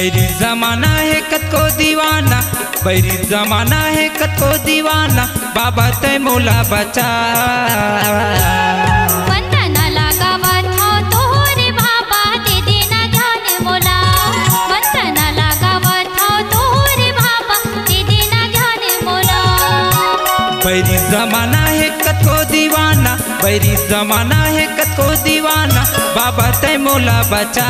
बैरी जमाना है कतको दीवाना, बैरी जमाना है कतको दीवाना, बाबा तय मोला बचा। वंदना लगावत हो तोहरे बाबा, दे देना ध्यान मोला। वंदना लगावत हो तोहरे बाबा, दे देना ध्यान मोला। बैरी जमाना है कतको दीवाना, बैरी जमाना है कतको दीवाना, बाबा तय मोला बचा।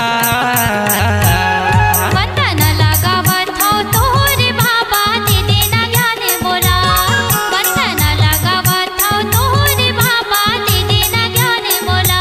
वंदना लगावत हो तोहरे बाबा, दे देना ध्यान मोला। वंदना लगावत हो तोहरे बाबा, दे देना ध्यान मोला।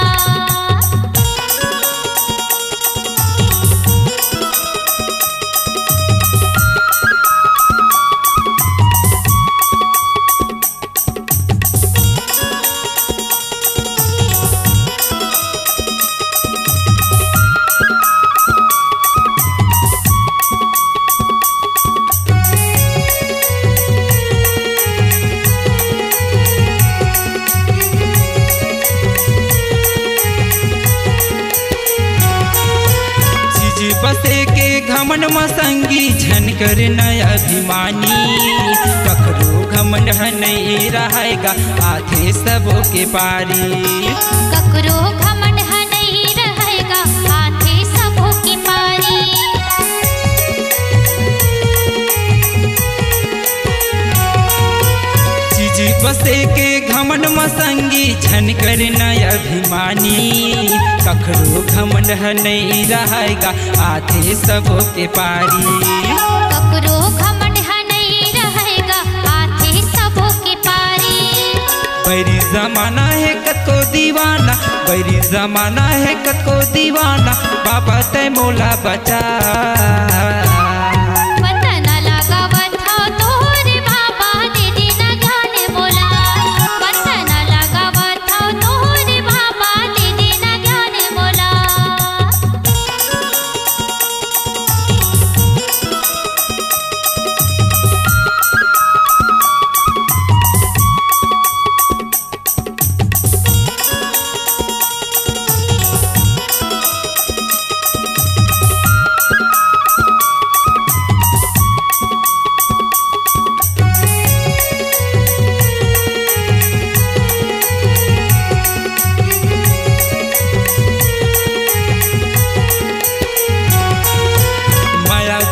बसे के घमंड मसंगी झनकर नया अभिमानी, कखरो घमंड नहीं रहेगा आधे सबो के पारी। ककरो घमंड नहीं रहेगा आधे सबो के पारी। चीजी बसे के घमंड मसंगी झनकर नया अभिमानी, कखरो घमंड नहीं रहेगा आधे सबो के पारी। ककरो घमंड नहीं रहेगा आधे सबो के पारी। बैरी जमाना है कतको दीवाना, बैरी जमाना है कतको दीवाना, बाबा तय मोला बचा। वंदना लगावत हो तोहरे बाबा, दे देना ध्यान मोला। वंदना लगावत हो तोहरे बाबा, दे देना ध्यान मोला।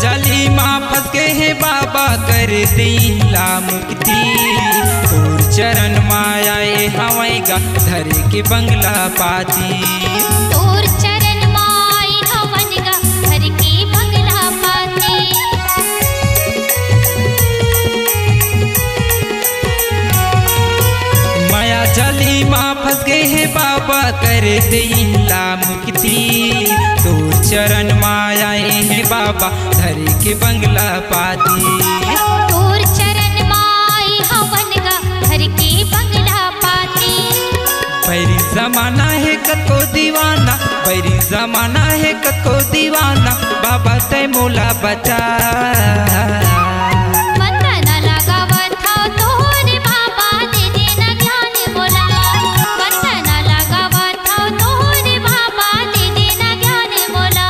जाली माँ फंस के है बाबा कर दिला मुक्ति, तोर चरण मायाए हवाएगा धर के बंगला पाती। तोर चरण माई हवनगा घर के बंगला पाती। माया जाली माँ फंस गए है बाबा कर दिला मुक्ति, तोर चरण मायाए है बाबा धर के बंगला पाती। तोर चरण माई हवनगा घर के बंगला पाती। बैरी जमाना है कतको दीवाना, बैरी जमाना है कतको दीवाना, बाबा तय मोला बचा। वंदना लगावत हो तोहरे बाबा, दे देना ध्यान मोला। वंदना लगावत हो तोहरे बाबा, दे देना ध्यान मोला।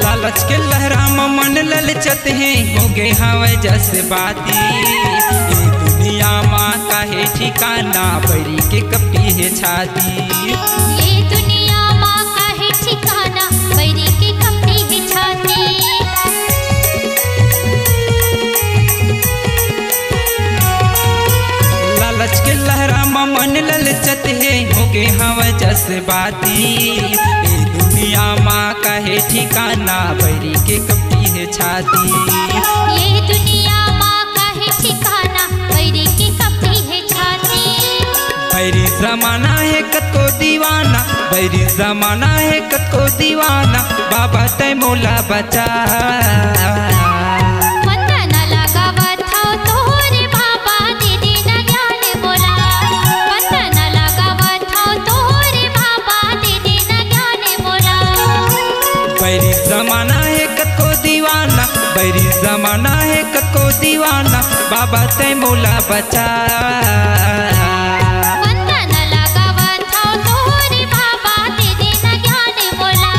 लालच के लहरा मन ललचत है हो गए हवा जस बाती। ये दुनिया माँ का है ठिकाना, बैरी के कपटी है छाती। ये दुनिया माँ का है ठिकाना, बैरी के कपटी है छाती। लालच के लहरा मन ललचत है हो गए हवा जस बाती। ये दुनिया माँ का है ठिकाना, बैरी के कपटी है छाती। ये दुनिया माँ का है ठिकाना, बैरी के कपटी है छाती। बैरी जमाना है कतको दीवाना, बैरी जमाना है कतको दीवाना बाबा तय मोला बचा वंदना लगावत हौ तोहरे बाबा दीदी न ज्ञान मोला वंदना लगावत हौ तोहरे बाबा दीदी न ज्ञान मोला बैरी जमाना है कतको दीवाना बैरी जमाना है कतको दीवाना बाबा तय मोला बचा वंदना लगावत हौ तोहरे बाबा दीदी न ज्ञान मोला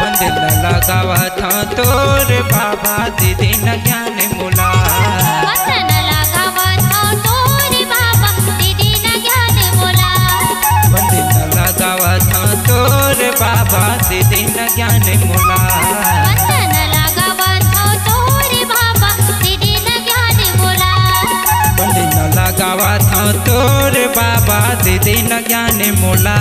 वंदना लगावत हौ तोहरे बाबा दीदी न ज्ञान मोला वंदना लगावत हौ तोहरे बाबा दीदी न ज्ञान मोला वंदना लगावत हौ तोहरे बाबा दीदी न ज्ञान मोला वंदना लगावत हौ तोहरे बाबा दीदी न ज्ञान मोला वंदना लगावत हौ तोहरे बाबा दीदी न ज्ञान मोला